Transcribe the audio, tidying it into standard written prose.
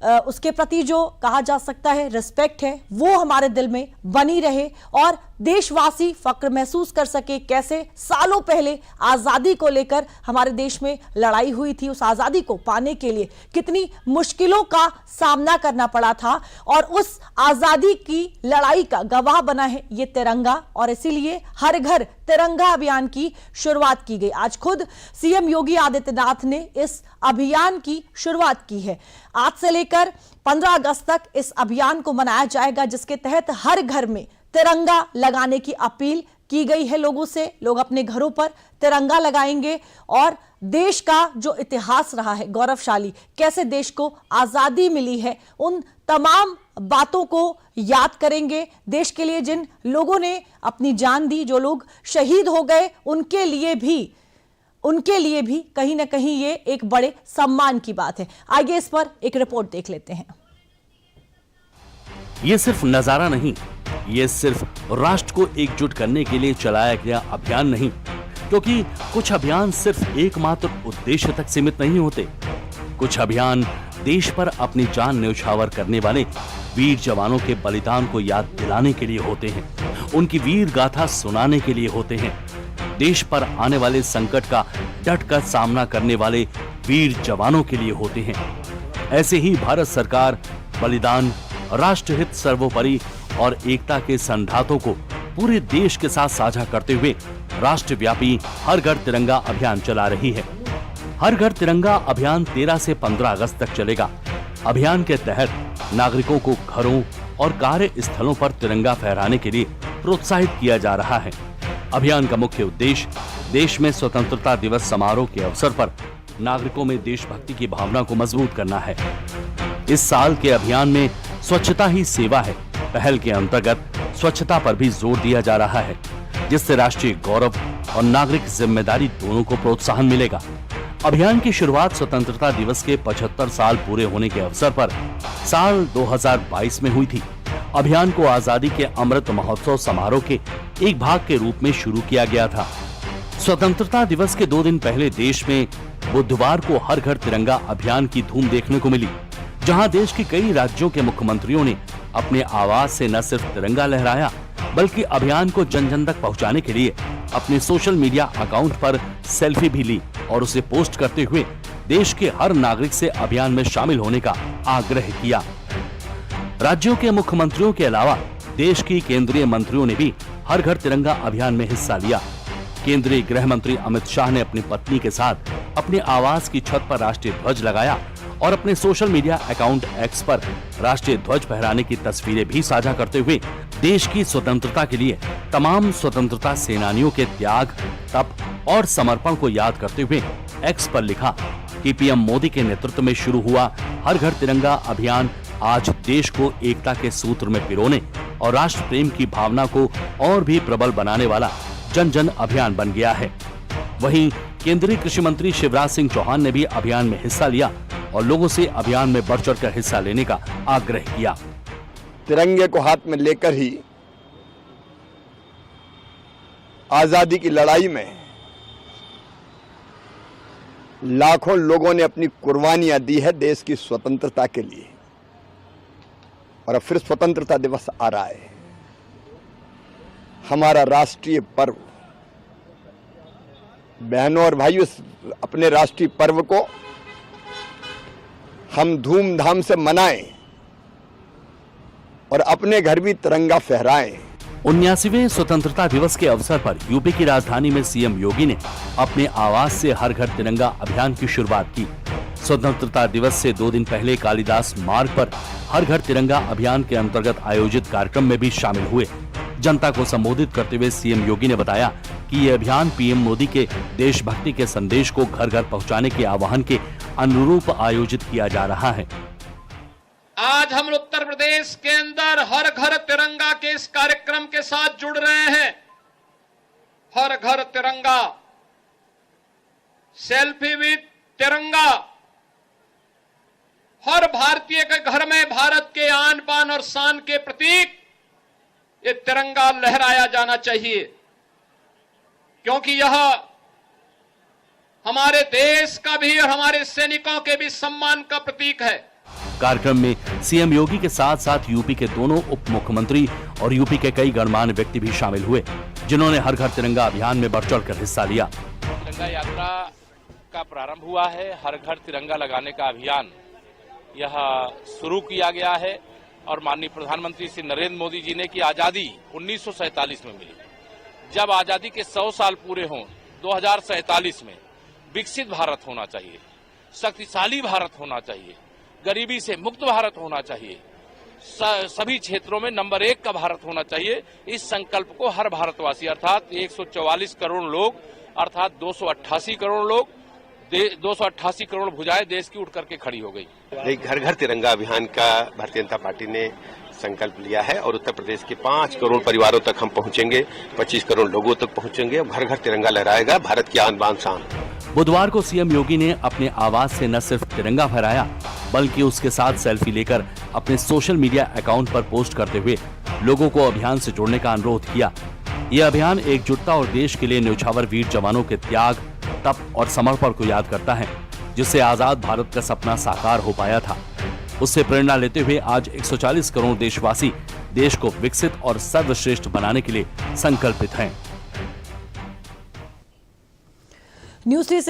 उसके प्रति जो कहा जा सकता है रिस्पेक्ट है वो हमारे दिल में बनी रहे और देशवासी फक्र महसूस कर सके कैसे सालों पहले आजादी को लेकर हमारे देश में लड़ाई हुई थी, उस आजादी को पाने के लिए कितनी मुश्किलों का सामना करना पड़ा था और उस आजादी की लड़ाई का गवाह बना है ये तिरंगा। और इसीलिए हर घर तिरंगा अभियान की शुरुआत की गई। आज खुद सीएम योगी आदित्यनाथ ने इस अभियान की शुरुआत की है। आज से लेकर 15 अगस्त तक इस अभियान को मनाया जाएगा, जिसके तहत हर घर में तिरंगा लगाने की अपील की गई है लोगों से। लोग अपने घरों पर तिरंगा लगाएंगे और देश का जो इतिहास रहा है गौरवशाली, कैसे देश को आजादी मिली है, उन तमाम बातों को याद करेंगे। देश के लिए जिन लोगों ने अपनी जान दी, जो लोग शहीद हो गए, उनके लिए भी कहीं ना कहीं ये एक बड़े सम्मान की बात है। आइए इस पर एक रिपोर्ट देख लेते हैं। ये सिर्फ नजारा नहीं, ये सिर्फ राष्ट्र को एकजुट करने के लिए चलाया गया अभियान नहीं, क्योंकि कुछ अभियान सिर्फ एकमात्र उद्देश्य तक सीमित नहीं होते। कुछ अभियान देश पर अपनी जान न्यौछावर करने वाले वीर जवानों के बलिदान को याद दिलाने के लिए होते हैं, उनकी वीर गाथा सुनाने के लिए होते हैं, देश पर आने वाले संकट का डटकर सामना करने वाले वीर जवानों के लिए होते हैं। ऐसे ही भारत सरकार बलिदान, राष्ट्रहित सर्वोपरि और एकता के संधातों को पूरे देश के साथ साझा करते हुए राष्ट्रव्यापी हर घर तिरंगा अभियान चला रही है। हर घर तिरंगा अभियान 13 से 15 अगस्त तक चलेगा। अभियान के तहत नागरिकों को घरों और कार्यस्थलों पर तिरंगा फहराने के लिए प्रोत्साहित किया जा रहा है। अभियान का मुख्य उद्देश्य देश में स्वतंत्रता दिवस समारोह के अवसर पर नागरिकों में देशभक्ति की भावना को मजबूत करना है। इस साल के अभियान में स्वच्छता ही सेवा है पहल के अंतर्गत स्वच्छता पर भी जोर दिया जा रहा है, जिससे राष्ट्रीय गौरव और नागरिक जिम्मेदारी दोनों को प्रोत्साहन मिलेगा। अभियान की शुरुआत स्वतंत्रता दिवस के 75 साल पूरे होने के अवसर पर साल 2022 में हुई थी। अभियान को आजादी के अमृत महोत्सव समारोह के एक भाग के रूप में शुरू किया गया था। स्वतंत्रता दिवस के 2 दिन पहले देश में बुधवार को हर घर तिरंगा अभियान की धूम देखने को मिली, जहां देश के कई राज्यों के मुख्यमंत्रियों ने अपने आवाज से न सिर्फ तिरंगा लहराया, बल्कि अभियान को जन जन तक पहुंचाने के लिए अपने सोशल मीडिया अकाउंट पर सेल्फी भी ली और उसे पोस्ट करते हुए देश के हर नागरिक से अभियान में शामिल होने का आग्रह किया। राज्यों के मुख्यमंत्रियों के अलावा देश की केंद्रीय मंत्रियों ने भी हर घर तिरंगा अभियान में हिस्सा लिया। केंद्रीय गृह मंत्री अमित शाह ने अपनी पत्नी के साथ अपने आवास की छत पर राष्ट्रीय ध्वज लगाया और अपने सोशल मीडिया अकाउंट एक्स पर राष्ट्रीय ध्वज फहराने की तस्वीरें भी साझा करते हुए देश की स्वतंत्रता के लिए तमाम स्वतंत्रता सेनानियों के त्याग, तप और समर्पण को याद करते हुए एक्स पर लिखा कि पीएम मोदी के नेतृत्व में शुरू हुआ हर घर तिरंगा अभियान आज देश को एकता के सूत्र में पिरोने और राष्ट्र प्रेम की भावना को और भी प्रबल बनाने वाला जन जन अभियान बन गया है। वहीं केंद्रीय कृषि मंत्री शिवराज सिंह चौहान ने भी अभियान में हिस्सा लिया और लोगों से अभियान में बढ़ चढ़ कर हिस्सा लेने का आग्रह किया। तिरंगे को हाथ में लेकर ही आजादी की लड़ाई में लाखों लोगों ने अपनी कुर्बानियां दी है देश की स्वतंत्रता के लिए, और अब फिर स्वतंत्रता दिवस आ रहा है, हमारा राष्ट्रीय पर्व। बहनों और भाइयों, अपने राष्ट्रीय पर्व को हम धूमधाम से मनाएं और अपने घर भी तिरंगा फहराएं। 79वें स्वतंत्रता दिवस के अवसर पर यूपी की राजधानी में सीएम योगी ने अपने आवास से हर घर तिरंगा अभियान की शुरुआत की। स्वतंत्रता दिवस से 2 दिन पहले कालिदास मार्ग पर हर घर तिरंगा अभियान के अंतर्गत आयोजित कार्यक्रम में भी शामिल हुए। जनता को संबोधित करते हुए सीएम योगी ने बताया कि ये अभियान पीएम मोदी के देशभक्ति के संदेश को घर घर पहुंचाने के आह्वान के अनुरूप आयोजित किया जा रहा है। आज हम उत्तर प्रदेश के अंदर हर घर तिरंगा के इस कार्यक्रम के साथ जुड़ रहे हैं। हर घर तिरंगा, सेल्फी विद तिरंगा। हर भारतीय के घर में भारत के आन बान और शान के प्रतीक ये तिरंगा लहराया जाना चाहिए, क्योंकि यह हमारे देश का भी और हमारे सैनिकों के भी सम्मान का प्रतीक है। कार्यक्रम में सीएम योगी के साथ साथ यूपी के दोनों उप मुख्यमंत्री और यूपी के कई गणमान्य व्यक्ति भी शामिल हुए, जिन्होंने हर घर तिरंगा अभियान में बढ़ चढ़कर हिस्सा लिया। तिरंगा यात्रा का प्रारंभ हुआ है। हर घर तिरंगा लगाने का अभियान यह शुरू किया गया है और माननीय प्रधानमंत्री श्री नरेंद्र मोदी जी ने कि आजादी 1947 में मिली। जब आजादी के 100 साल पूरे हों 2047 में विकसित भारत होना चाहिए, शक्तिशाली भारत होना चाहिए, गरीबी से मुक्त भारत होना चाहिए, सभी क्षेत्रों में नंबर 1 का भारत होना चाहिए। इस संकल्प को हर भारतवासी अर्थात 144 करोड़ लोग अर्थात 288 करोड़ लोग 288 करोड़ भुजाएं देश की उठ करके खड़ी हो गई। घर घर तिरंगा अभियान का भारतीय जनता पार्टी ने संकल्प लिया है और उत्तर प्रदेश के 5 करोड़ परिवारों तक हम पहुंचेंगे, 25 करोड़ लोगों तक पहुंचेंगे। घर घर तिरंगा लहराएगा, भारत की आन बान शान। बुधवार को सीएम योगी ने अपने आवाज से न सिर्फ तिरंगा फहराया बल्कि उसके साथ सेल्फी लेकर अपने सोशल मीडिया अकाउंट पर पोस्ट करते हुए लोगों को अभियान से जुड़ने का अनुरोध किया। यह अभियान एकजुटता और देश के लिए न्यौछावर वीर जवानों के त्याग, तप और समर्पण को याद करता है, जिससे आजाद भारत का सपना साकार हो पाया था। उससे प्रेरणा लेते हुए आज 140 करोड़ देशवासी देश को विकसित और सर्वश्रेष्ठ बनाने के लिए संकल्पित हैं। न्यूज़ 3